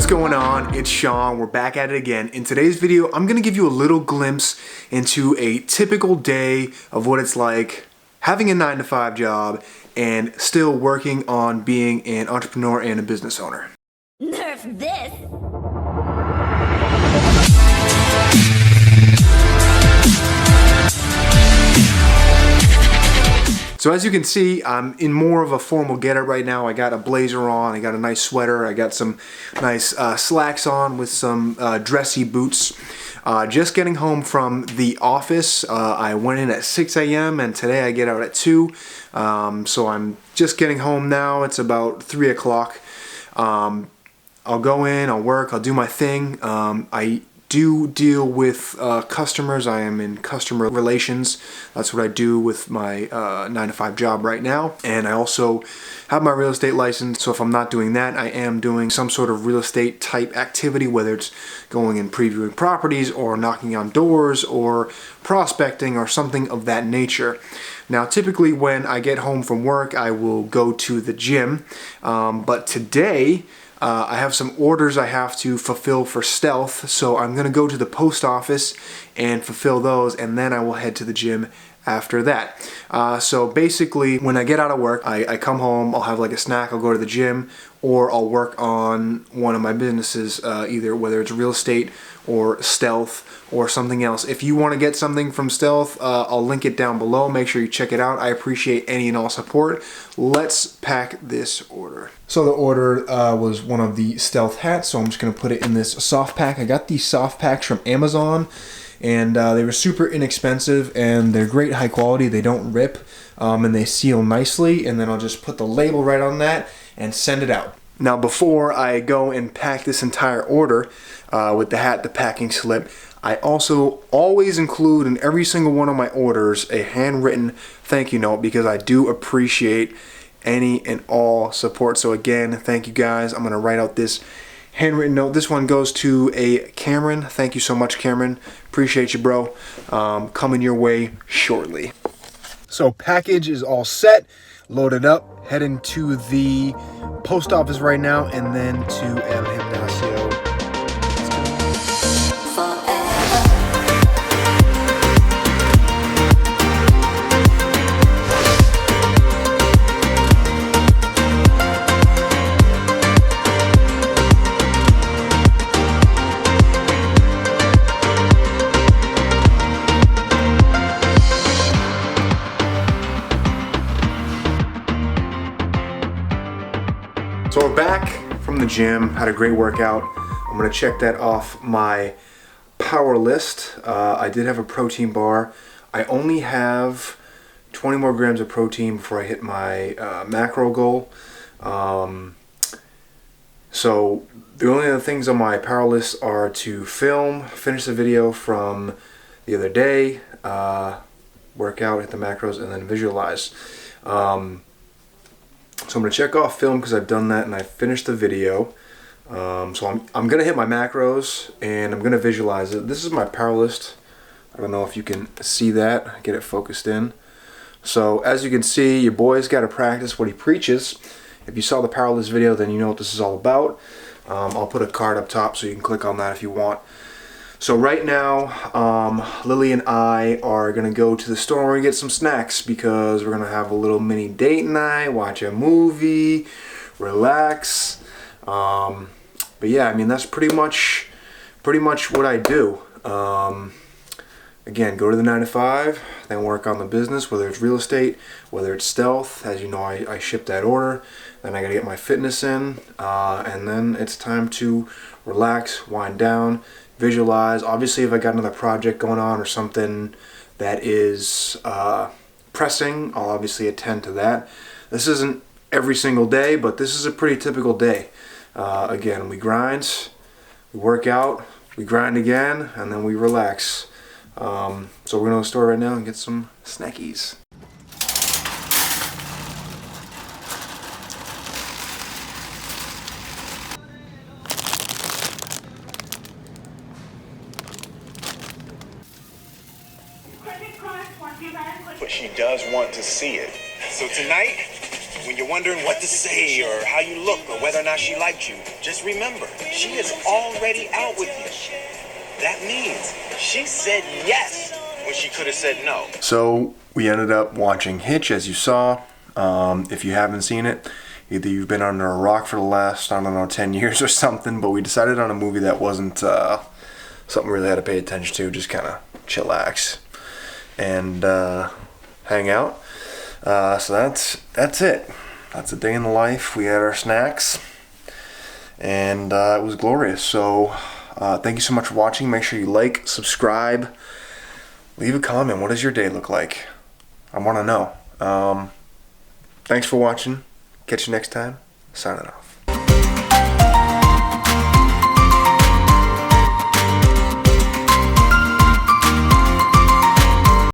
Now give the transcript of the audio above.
going on? It's Sean. We're back at it again. In today's video, I'm gonna give you a little glimpse into a typical day of what it's like having a 9-to-5 job and still working on being an entrepreneur and a business owner. Nerf this! So as you can see, I'm in more of a formal getup right now. I got a blazer on, I got a nice sweater, I got some nice slacks on with some dressy boots. Just getting home from the office. I went in at 6 a.m. and today I get out at 2. So I'm just getting home now. It's about 3 o'clock. I'll go in, I'll work, I'll do my thing. I do deal with customers. I am in customer relations. That's what I do with my 9-to-5 job right now. And I also have my real estate license. So if I'm not doing that, I am doing some sort of real estate type activity, whether it's going and previewing properties or knocking on doors or prospecting or something of that nature. Now, typically when I get home from work, I will go to the gym. But today, I have some orders I have to fulfill for Stealth, so I'm going to go to the post office and fulfill those, and then I will head to the gym after that. So basically, when I get out of work, I come home, I'll have like a snack, I'll go to the gym, or I'll work on one of my businesses, either whether it's real estate or Stealth or something else. If you want to get something from Stealth, I'll link it down below. Make sure you check it out. I appreciate any and all support. Let's pack this order. So the order was one of the Stealth hats, so I'm just going to put it in this soft pack. I got these soft packs from Amazon, and they were super inexpensive, and they're great high quality. They don't rip, and they seal nicely, and then I'll just put the label right on that and send it out. Now, before I go and pack this entire order with the hat, the packing slip, I also always include in every single one of my orders a handwritten thank you note, because I do appreciate any and all support. So again, thank you guys. I'm going to write out this handwritten note. This one goes to a Cameron. Thank you so much, Cameron. Appreciate you, bro. Coming your way shortly. So package is all set, loaded up, heading to the post office right now, and then to El Gimnasio. So we're back from the gym, had a great workout. I'm gonna check that off my power list. I did have a protein bar. I only have 20 more grams of protein before I hit my macro goal. So the only other things on my power list are to finish the video from the other day, work out, hit the macros, and then visualize. So I'm going to check off film because I've done that and I finished the video. So I'm going to hit my macros and I'm going to visualize it. This is my power list. I don't know if you can see that, get it focused in. So as you can see, your boy's got to practice what he preaches. If you saw the power list video, then you know what this is all about. I'll put a card up top so you can click on that if you want. So right now, Lily and I are going to go to the store and get some snacks because we're going to have a little mini date night, watch a movie, relax. But yeah, I mean, that's pretty much what I do. Again, go to the 9-to-5, then work on the business, whether it's real estate, whether it's Stealth. As you know, I ship that order. Then I got to get my fitness in, and then it's time to relax, wind down, visualize. Obviously, if I got another project going on or something that is pressing, I'll obviously attend to that. This isn't every single day, but this is a pretty typical day. Again, we grind, we work out, we grind again, and then we relax. So we're going to the store right now and get some snackies. But she does want to see it. So tonight, When you're wondering what to say or how you look or whether or not she liked you, just remember, she is already out with you. That means she said yes when she could have said no. So we ended up watching Hitch, as you saw. If you haven't seen it, either you've been under a rock for the last, I don't know, 10 years or something, but we decided on a movie that wasn't something we really had to pay attention to, just kind of chillax and hang out. So that's it. That's a day in the life. We had our snacks, and it was glorious. So thank you so much for watching. Make sure you like, subscribe, leave a comment. What does your day look like? I want to know. Thanks for watching. Catch you next time. Signing off.